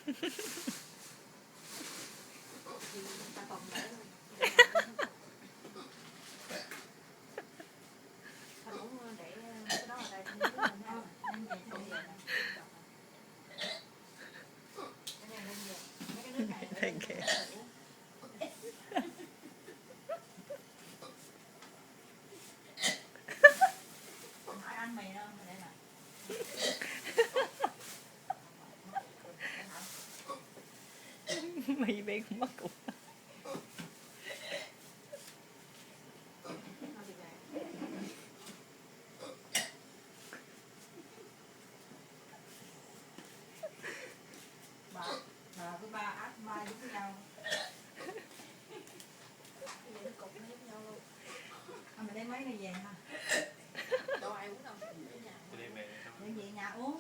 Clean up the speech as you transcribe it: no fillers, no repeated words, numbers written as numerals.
Thank you. Ăn mì đâu mà đây nè. Mày bé cũng mất cục. Bà với ba áp vai giống với nhau. Cục nó giống nhau luôn. Mình đem mấy này về ha. Đâu ai uống đâu. Ở nhà. Để về nhà uống.